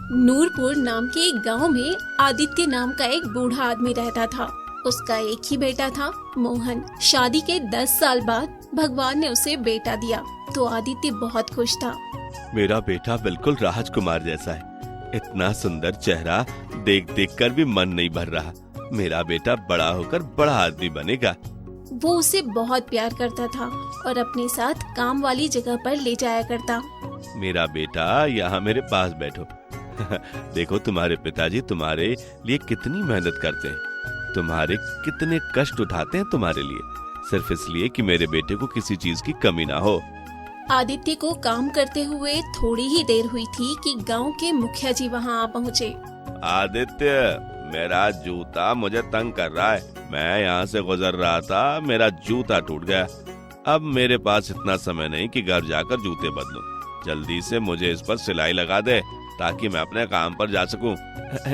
नूरपुर नाम के एक गांव में आदित्य नाम का एक बूढ़ा आदमी रहता था। उसका एक ही बेटा था, मोहन। शादी के 10 साल बाद भगवान ने उसे बेटा दिया तो आदित्य बहुत खुश था। मेरा बेटा बिल्कुल राजकुमार जैसा है। इतना सुंदर चेहरा देख देख कर भी मन नहीं भर रहा। मेरा बेटा बड़ा होकर बड़ा आदमी बनेगा। वो उसे बहुत प्यार करता था और अपने साथ काम वाली जगह पर ले जाया करता। मेरा बेटा यहाँ मेरे पास बैठो। देखो तुम्हारे पिताजी तुम्हारे लिए कितनी मेहनत करते हैं, तुम्हारे कितने कष्ट उठाते हैं तुम्हारे लिए, सिर्फ इसलिए कि मेरे बेटे को किसी चीज की कमी ना हो। आदित्य को काम करते हुए थोड़ी ही देर हुई थी कि गांव के मुखिया जी वहां आ पहुँचे। आदित्य, मेरा जूता मुझे तंग कर रहा है। मैं यहाँ से गुजर रहा था, मेरा जूता टूट गया। अब मेरे पास इतना समय नहीं कि घर जाकर जूते बदलूं। जल्दी से मुझे इस पर सिलाई लगा दे ताकि मैं अपने काम पर जा सकूं।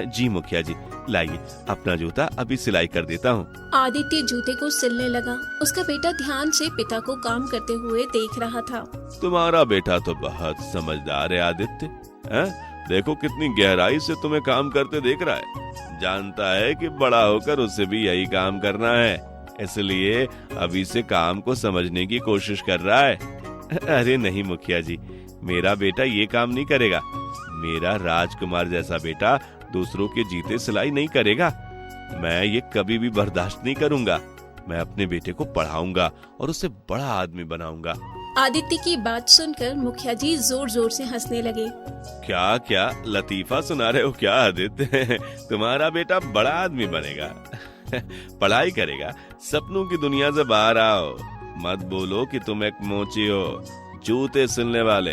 जी मुखिया जी, लाइए अपना जूता अभी सिलाई कर देता हूँ। आदित्य जूते को सिलने लगा। उसका बेटा ध्यान से पिता को काम करते हुए देख रहा था। तुम्हारा बेटा तो बहुत समझदार है आदित्य। देखो कितनी गहराई से तुम्हें काम करते देख रहा है। जानता है कि बड़ा होकर उसे भी यही काम करना है, इसलिए अभी से काम को समझने की कोशिश कर रहा है। अरे नहीं मुखिया जी, मेरा बेटा ये काम नहीं करेगा। मेरा राजकुमार जैसा बेटा दूसरों के जीते सिलाई नहीं करेगा। मैं ये कभी भी बर्दाश्त नहीं करूंगा। मैं अपने बेटे को पढ़ाऊंगा और उसे बड़ा आदमी बनाऊंगा। आदित्य की बात सुनकर मुखिया जी जोर जोर से हंसने लगे। क्या क्या लतीफा सुना रहे हो क्या आदित्य? तुम्हारा बेटा बड़ा आदमी बनेगा, पढ़ाई करेगा, सपनों की दुनिया से बाहर आओ। मत बोलो कि तुम एक मोची हो, जूते सिलने वाले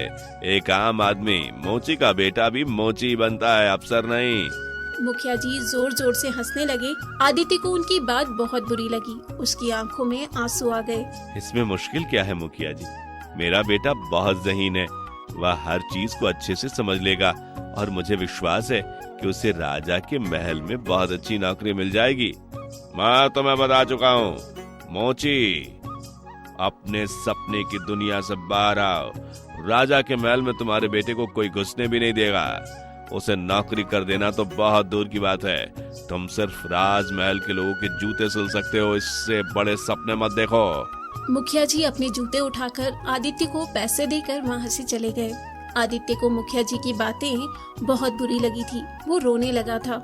एक आम आदमी। मोची का बेटा भी मोची बनता है, अफसर नहीं। मुखिया जी जोर जोर से हंसने लगे। आदित्य को उनकी बात बहुत बुरी लगी। उसकी आंखों में आंसू आ गए। इसमें मुश्किल क्या है मुखिया जी? मेरा बेटा बहुत ज़हीन है, वह हर चीज को अच्छे से समझ लेगा और मुझे विश्वास है कि उसे राजा के महल में बहुत अच्छी नौकरी मिल जाएगी। मैं तुम्हें बता चुका हूँ, मोची अपने सपने की दुनिया से बाहर आओ। राजा के महल में तुम्हारे बेटे को कोई घुसने भी नहीं देगा। उसे नौकरी कर देना तो बहुत दूर की बात है। तुम सिर्फ राजमहल के लोगों के जूते सिल सकते हो, इससे बड़े सपने मत देखो। मुखिया जी अपने जूते उठाकर आदित्य को पैसे देकर वहाँ से चले गए। आदित्य को मुखिया जी की बातें बहुत बुरी लगी थी। वो रोने लगा था।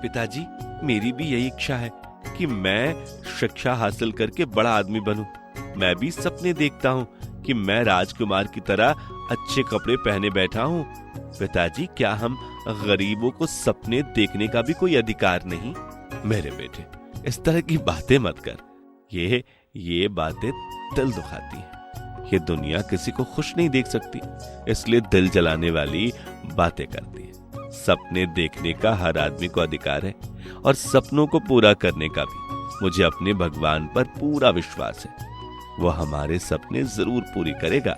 पिताजी, मेरी भी यही इच्छा है कि मैं शिक्षा हासिल करके बड़ा आदमी बनूं। मैं भी सपने देखता हूँ कि मैं राजकुमार की तरह अच्छे कपड़े पहने बैठा हूँ। पिताजी, क्या हम गरीबों को सपने देखने का भी कोई अधिकार नहीं? मेरे बेटे, इस तरह की बातें मत कर। ये बातें दिल दुखाती हैं। ये दुनिया किसी को खुश नहीं देख सकती, इसलिए दिल जलाने वाली बातें करती है। सपने देखने का हर आदमी को अधिकार है और सपनों को पूरा करने का भी। मुझे अपने भगवान पर पूरा विश्वास है, वो हमारे सपने जरूर पूरी करेगा।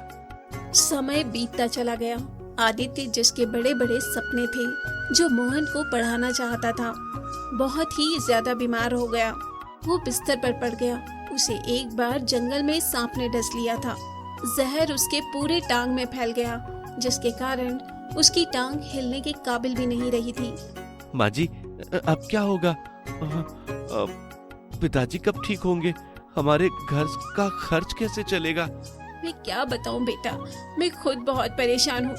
समय बीतता चला गया। आदित्य, जिसके बड़े बड़े सपने थे, जो मोहन को पढ़ाना चाहता था, बहुत ही ज्यादा बीमार हो गया। वो बिस्तर पर पड़ गया। उसे एक बार जंगल में सांप ने डस लिया था। जहर उसके पूरे टांग में फैल गया, जिसके कारण उसकी टांग हिलने के काबिल भी नहीं रही थी। माँ जी, अब क्या होगा? पिताजी कब ठीक होंगे? हमारे घर का खर्च कैसे चलेगा? मैं क्या बताऊं बेटा, मैं खुद बहुत परेशान हूँ।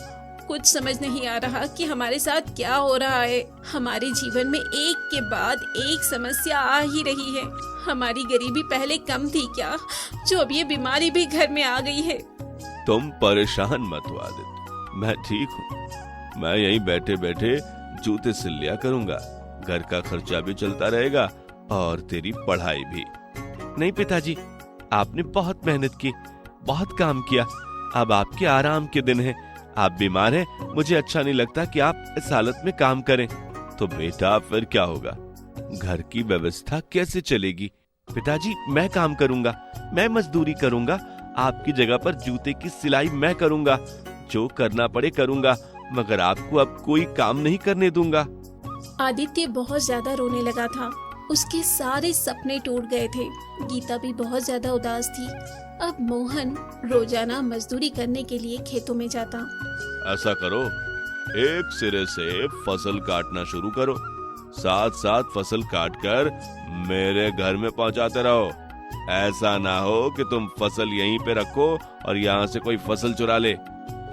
कुछ समझ नहीं आ रहा कि हमारे साथ क्या हो रहा है। हमारे जीवन में एक के बाद एक समस्या आ ही रही है। हमारी गरीबी पहले कम थी क्या, जो अब ये बीमारी भी घर में आ गई है। तुम परेशान मत हो आदित्य, मैं ठीक हूँ। मैं यहीं बैठे बैठे जूते सिल लिया करूंगा। घर का खर्चा भी चलता रहेगा और तेरी पढ़ाई भी। नहीं पिताजी, आपने बहुत मेहनत की, बहुत काम किया। अब आपके आराम के दिन हैं। आप बीमार हैं, मुझे अच्छा नहीं लगता कि आप इस हालत में काम करें। तो बेटा फिर क्या होगा? घर की व्यवस्था कैसे चलेगी? पिताजी, मैं काम करूंगा, मैं मजदूरी करूंगा। आपकी जगह पर जूते की सिलाई मैं करूंगा। जो करना पड़े करूंगा, मगर आपको अब कोई काम नहीं करने दूंगा। आदित्य बहुत ज्यादा रोने लगा था। उसके सारे सपने टूट गए थे। गीता भी बहुत ज्यादा उदास थी। अब मोहन रोजाना मजदूरी करने के लिए खेतों में जाता। ऐसा करो, एक सिरे से फसल काटना शुरू करो, साथ साथ फसल काट कर मेरे घर में पहुंचाते रहो। ऐसा ना हो कि तुम फसल यहीं पे रखो और यहाँ से कोई फसल चुरा ले।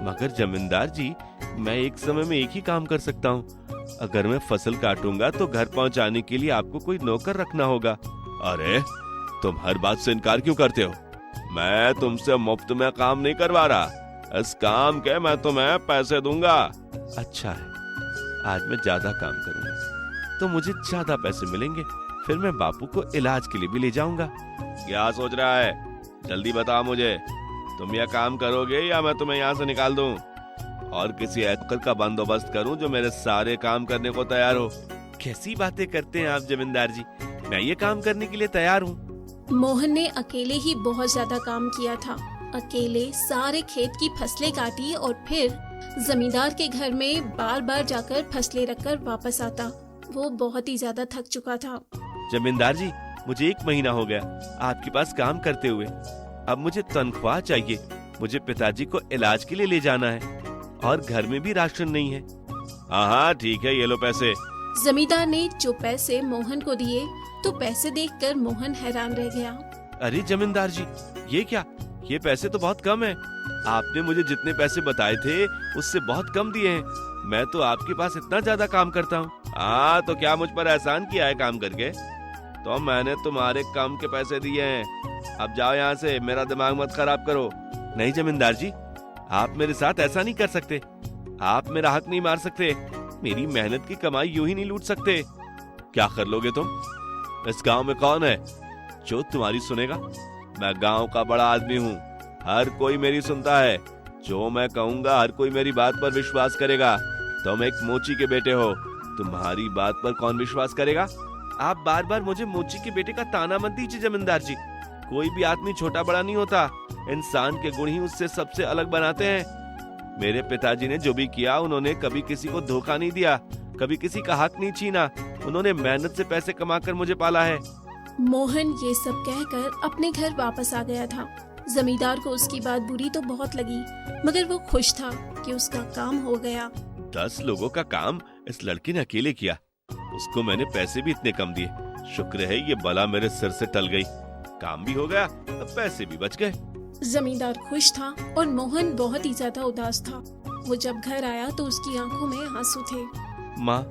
मगर जमींदार जी, मैं एक समय में एक ही काम कर सकता हूँ। अगर मैं फसल काटूंगा तो घर पहुँचाने के लिए आपको कोई नौकर रखना होगा। अरे, तुम हर बात से इनकार क्यों करते हो? मैं तुमसे मुफ्त में काम नहीं करवा रहा। इस काम के मैं तुम्हें पैसे दूंगा। अच्छा है, आज मैं ज्यादा काम करूंगा तो मुझे ज्यादा पैसे मिलेंगे। फिर मैं बापू को इलाज के लिए भी ले जाऊंगा। क्या सोच रहा है? जल्दी बता मुझे, तुम यह काम करोगे या मैं तुम्हें यहाँ से निकाल दूं और किसी ऐकर का बंदोबस्त करूं जो मेरे सारे काम करने को तैयार हो? कैसी बातें करते हैं आप जमींदार जी, मैं ये काम करने के लिए तैयार हूँ। मोहन ने अकेले ही बहुत ज्यादा काम किया था। अकेले सारे खेत की फसलें काटी और फिर जमींदार के घर में बार बार जाकर फसलें रखकर वापस आता। वो बहुत ही ज्यादा थक चुका था। जमींदार जी, मुझे 1 महीना हो गया आपके पास काम करते हुए। अब मुझे तनख्वाह चाहिए। मुझे पिताजी को इलाज के लिए ले जाना है और घर में भी राशन नहीं है। हाँ, ठीक है, ये लो पैसे। जमींदार ने जो पैसे मोहन को दिए तो पैसे देखकर मोहन हैरान रह गया। अरे जमींदार जी, ये क्या? ये पैसे तो बहुत कम है। आपने मुझे जितने पैसे बताए थे उससे बहुत कम दिए हैं। मैं तो आपके पास इतना ज्यादा काम करता हूँ। हाँ, तो क्या मुझ पर एहसान किया है काम करके? तो मैंने तुम्हारे काम के पैसे दिए हैं। अब जाओ यहाँ से, मेरा दिमाग मत खराब करो। नहीं जमींदार जी, आप मेरे साथ ऐसा नहीं कर सकते। आप मेरा हक नहीं मार सकते। मेरी मेहनत की कमाई यूं ही नहीं लूट सकते। क्या कर लोगे तुम? इस गांव में कौन है जो तुम्हारी सुनेगा? मैं गांव का बड़ा आदमी हूँ। हर कोई मेरी सुनता है। जो मैं कहूँगा हर कोई मेरी बात पर विश्वास करेगा। तुम एक मोची के बेटे हो, तुम्हारी बात पर कौन विश्वास करेगा? आप बार बार मुझे मोची के बेटे का ताना मत दीजिए जमींदार जी। कोई भी आदमी छोटा बड़ा नहीं होता। इंसान के गुण ही उससे सबसे अलग बनाते हैं। मेरे पिताजी ने जो भी किया, उन्होंने कभी किसी को धोखा नहीं दिया, कभी किसी का हक नहीं छीना। उन्होंने मेहनत से पैसे कमाकर मुझे पाला है। मोहन ये सब कहकर अपने घर वापस आ गया था। जमींदार को उसकी बात बुरी तो बहुत लगी, मगर वो खुश था कि उसका काम हो गया। 10 लोगों का काम इस लड़के ने अकेले किया। उसको मैंने पैसे भी इतने कम दिए। शुक्र है ये बला मेरे सिर से टल गई। काम भी हो गया, अब पैसे भी बच गए। जमींदार खुश था और मोहन बहुत ही ज्यादा उदास था। वो जब घर आया तो उसकी आंखों में आंसू थे। माँ,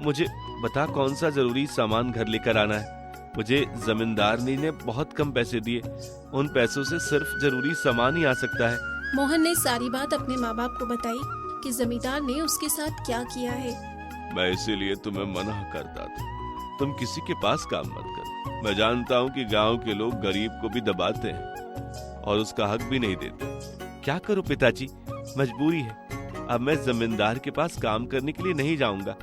मुझे बता कौन सा जरूरी सामान घर लेकर आना है। मुझे जमींदार ने बहुत कम पैसे दिए। उन पैसों से सिर्फ जरूरी सामान ही आ सकता है। मोहन ने सारी बात अपने माँ बाप को बताई कि जमींदार ने उसके साथ क्या किया है। मैं इसीलिए तुम्हें मना करता था, तुम किसी के पास काम मत करो। मैं जानता हूँ कि गांव के लोग गरीब को भी दबाते हैं और उसका हक भी नहीं देते। क्या करूं पिताजी, मजबूरी है। अब मैं जमींदार के पास काम करने के लिए नहीं जाऊंगा।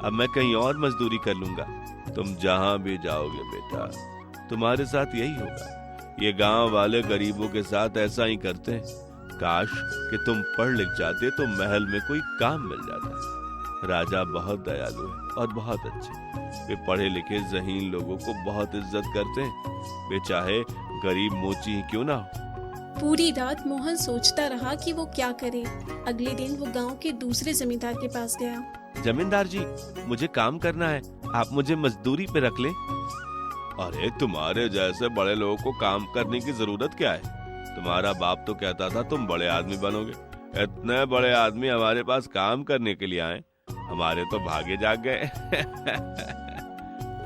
अब मैं कहीं और मजदूरी कर लूंगा। तुम जहां भी जाओगे बेटा, तुम्हारे साथ यही होगा। ये गांव वाले गरीबों के साथ ऐसा ही करते हैं। काश कि तुम पढ़ लिख जाते तो महल में कोई काम मिल जाता। राजा बहुत दयालु है और बहुत अच्छे। वे पढ़े लिखे ज़हीन लोगों को बहुत इज्जत करते हैं, वे चाहे गरीब मोची ही क्यों ना हो। पूरी रात मोहन सोचता रहा कि वो क्या करे। अगले दिन वो गांव के दूसरे जमींदार के पास गया। जमींदार जी, मुझे काम करना है, आप मुझे मजदूरी पे रख लें। अरे तुम्हारे जैसे बड़े लोगों को काम करने की जरूरत क्या है? तुम्हारा बाप तो कहता था तुम बड़े आदमी बनोगे। इतने बड़े आदमी हमारे पास काम करने के लिए आए, हमारे तो भागे जाग गए।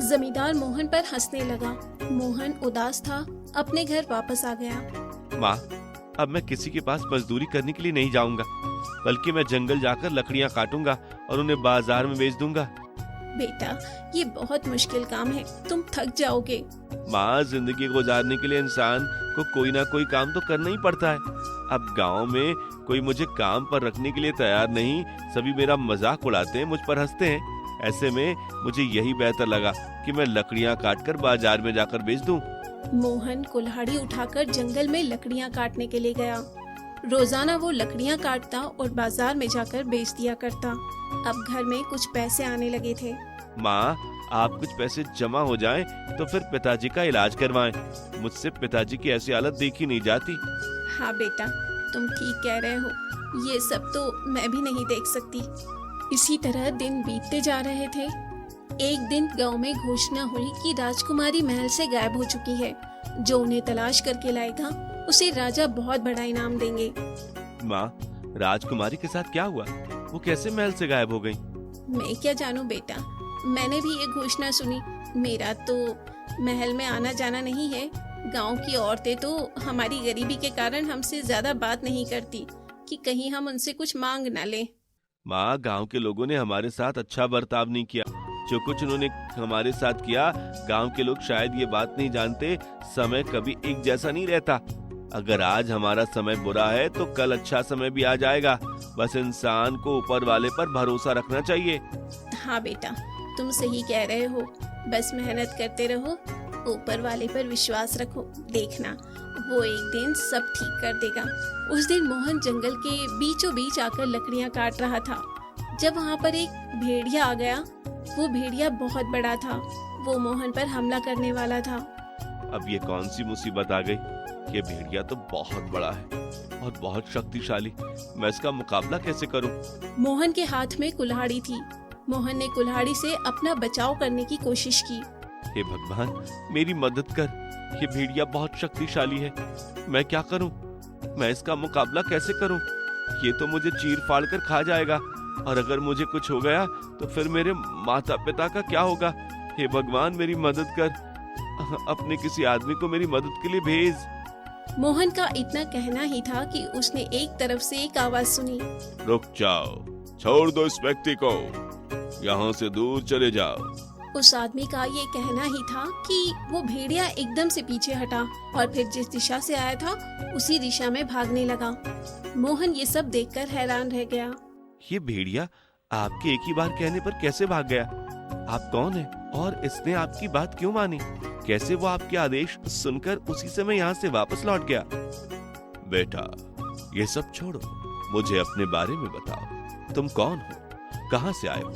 जमींदार मोहन पर हंसने लगा। मोहन उदास था, अपने घर वापस आ गया। माँ, अब मैं किसी के पास मजदूरी करने के लिए नहीं जाऊंगा, बल्कि मैं जंगल जाकर लकड़ियाँ काटूंगा और उन्हें बाजार में बेच दूंगा। बेटा, ये बहुत मुश्किल काम है, तुम थक जाओगे। माँ, जिंदगी गुजारने के लिए इंसान को कोई ना कोई काम तो करना ही पड़ता है। अब गांव में कोई मुझे काम पर रखने के लिए तैयार नहीं, सभी मेरा मजाक उड़ाते हैं, मुझ पर हंसते हैं। ऐसे में मुझे यही बेहतर लगा कि मैं लकड़ियाँ काटकर बाजार में जाकर बेच दूं। मोहन कुल्हाड़ी उठाकर जंगल में लकड़ियाँ काटने के लिए गया। रोजाना वो लकड़ियाँ काटता और बाजार में जाकर बेच दिया करता। अब घर में कुछ पैसे आने लगे थे। माँ, आप कुछ पैसे जमा हो जाएं तो फिर पिताजी का इलाज करवाएं। मुझसे पिताजी की ऐसी हालत देखी नहीं जाती। हाँ बेटा, तुम ठीक कह रहे हो। ये सब तो मैं भी नहीं देख सकती। इसी तरह दिन बीतते जा रहे थे। एक दिन गांव में घोषणा हुई कि राजकुमारी महल से गायब हो चुकी है। जो उन्हें तलाश करके लाएगा उसे राजा बहुत बड़ा इनाम देंगे। माँ, राजकुमारी के साथ क्या हुआ? वो कैसे महल से गायब हो गई? मैं क्या जानूं बेटा, मैंने भी ये घोषणा सुनी। मेरा तो महल में आना जाना नहीं है। गांव की औरतें तो हमारी गरीबी के कारण हमसे ज्यादा बात नहीं करती कि कहीं हम उनसे कुछ मांग ना लें। माँ, गांव के लोगों ने हमारे साथ अच्छा बर्ताव नहीं किया। जो कुछ उन्होंने हमारे साथ किया, गांव के लोग शायद ये बात नहीं जानते, समय कभी एक जैसा नहीं रहता। अगर आज हमारा समय बुरा है तो कल अच्छा समय भी आ जाएगा। बस इंसान को ऊपर वाले पर भरोसा रखना चाहिए। हाँ बेटा, तुम सही कह रहे हो। बस मेहनत करते रहो, ऊपर वाले पर विश्वास रखो। देखना, वो एक दिन सब ठीक कर देगा। उस दिन मोहन जंगल के बीचों बीच आकर लकड़ियां काट रहा था। जब वहाँ पर एक भेड़िया आ गया। वो भेड़िया बहुत बड़ा था। वो मोहन पर हमला करने वाला था। अब ये कौन सी मुसीबत आ गई? ये भेड़िया तो बहुत बड़ा है और बहुत शक्तिशाली। मैं इसका मुकाबला कैसे करूं? मोहन के हाथ में कुल्हाड़ी थी। मोहन ने कुल्हाड़ी से अपना बचाव करने की कोशिश की। हे भगवान, मेरी मदद कर। ये भेड़िया बहुत शक्तिशाली है। मैं क्या करूं? मैं इसका मुकाबला कैसे करूं? ये तो मुझे चीर फाड़ कर खा जाएगा, और अगर मुझे कुछ हो गया तो फिर मेरे माता पिता का क्या होगा? हे भगवान, मेरी मदद कर। अपने किसी आदमी को मेरी मदद के लिए भेज। मोहन का इतना कहना ही था कि उसने एक तरफ से एक आवाज सुनी। रुक जाओ, छोड़ दो इस व्यक्ति को, यहाँ से दूर चले जाओ। उस आदमी का ये कहना ही था कि वो भेड़िया एकदम से पीछे हटा और फिर जिस दिशा से आया था उसी दिशा में भागने लगा। मोहन ये सब देखकर हैरान रह गया। ये भेड़िया आपके एक ही बार कहने पर कैसे भाग गया? आप कौन हैं और इसने आपकी बात क्यों मानी? कैसे वो आपके आदेश सुनकर उसी समय यहाँ से वापस लौट गया? बेटा, ये सब छोड़ो, मुझे अपने बारे में बताओ। तुम कौन हो? कहाँ से आए हो?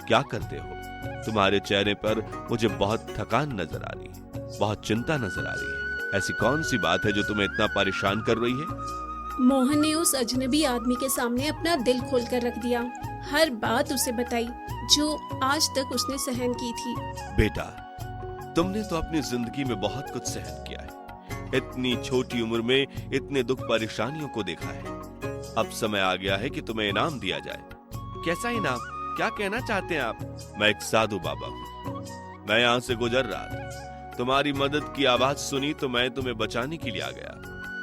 क्या करते हो? तुम्हारे चेहरे पर मुझे बहुत थकान नजर आ रही है, बहुत चिंता नजर आ रही है। ऐसी कौन सी बात है जो तुम्हें इतना परेशान कर रही है? मोहन ने उस अजनबी आदमी के सामने अपना दिल खोलकर रख दिया। हर बात उसे बताई जो आज तक उसने सहन की थी। बेटा, तुमने तो अपनी जिंदगी में बहुत कुछ सहन किया है। इतनी छोटी उम्र में इतने दुख परेशानियों को देखा है। अब समय आ गया है कि तुम्हें इनाम दिया जाए। कैसा इनाम? क्या कहना चाहते हैं आप? मैं एक साधु बाबा हूँ। मैं यहाँ से गुजर रहा था, तुम्हारी मदद की आवाज सुनी तो मैं तुम्हें बचाने के लिए आ गया।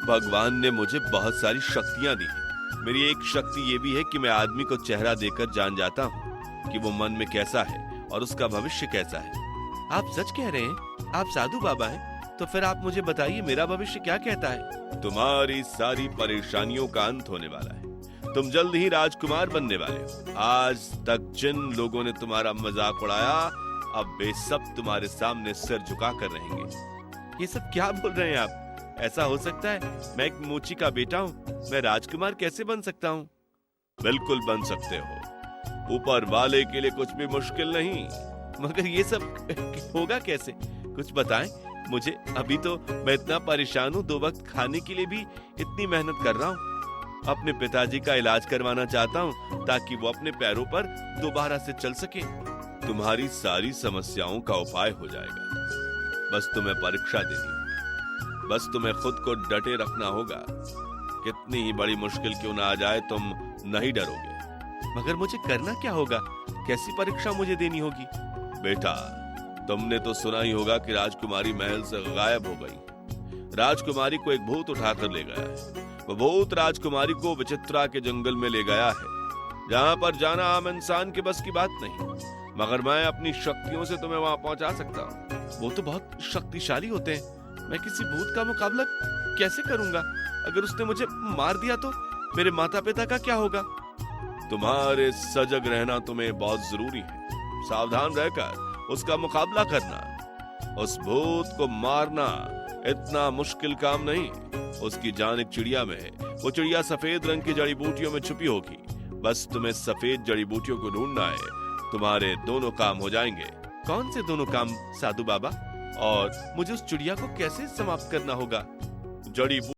भगवान ने मुझे बहुत सारी शक्तियां दी हैं। मेरी एक शक्ति ये भी है कि मैं आदमी को चेहरा देखकर जान जाता हूँ कि वो मन में कैसा है और उसका भविष्य कैसा है। आप सच कह रहे हैं? आप साधु बाबा हैं? तो फिर आप मुझे बताइए, मेरा भविष्य क्या कहता है? तुम्हारी सारी परेशानियों का अंत होने वाला है। तुम जल्द ही राजकुमार बनने वाले हो। आज तक जिन लोगों ने तुम्हारा मजाक उड़ाया, अब वे सब तुम्हारे सामने सिर झुका कर रहेंगे। ये सब क्या बोल रहे हैं आप? ऐसा हो सकता है? मैं एक मोची का बेटा हूँ, मैं राजकुमार कैसे बन सकता हूँ? बिल्कुल बन सकते हो। ऊपर वाले के लिए कुछ भी मुश्किल नहीं। मगर ये सब होगा कैसे? कुछ बताएं मुझे। अभी तो मैं इतना परेशान हूँ, 2 वक्त खाने के लिए भी इतनी मेहनत कर रहा हूँ। अपने पिताजी का इलाज करवाना चाहता हूँ ताकि वो अपने पैरों पर दोबारा से चल सके। तुम्हारी सारी समस्याओं का उपाय हो जाएगा। बस तुम्हें परीक्षा देनी होगी। बस तुम्हें खुद को डटे रखना होगा। कितनी ही बड़ी मुश्किल क्यों ना आ जाए, तुम नहीं डरोगे। मगर मुझे करना क्या होगा? कैसी परीक्षा मुझे देनी होगी? बेटा, तुमने तो सुना ही होगा कि राजकुमारी महल से गायब हो गई। राजकुमारी को एक भूत उठाकर ले गया है। वो भूत राजकुमारी को विचित्रा के जंगल में ले गया है, जहाँ पर जाना आम इंसान के बस की बात नहीं। मगर मैं अपनी शक्तियों से तुम्हें वहां पहुंचा सकता हूँ। वो तो बहुत शक्तिशाली होते हैं। मैं किसी भूत का मुकाबला कैसे करूंगा? अगर उसने मुझे मार दिया तो मेरे माता पिता का क्या होगा? तुम्हारे सजग रहना तुम्हें बहुत जरूरी है। सावधान रहकर उसका मुकाबला करना। उस भूत को मारना इतना मुश्किल काम नहीं। उसकी जान एक चिड़िया में है। वो चिड़िया सफेद रंग की जड़ी बूटियों में छुपी होगी। बस तुम्हें सफेद जड़ी बूटियों को ढूंढना है। तुम्हारे दोनों काम हो जाएंगे। कौन से दोनों काम साधु बाबा? और मुझे उस चिड़िया को कैसे समाप्त करना होगा? जड़ी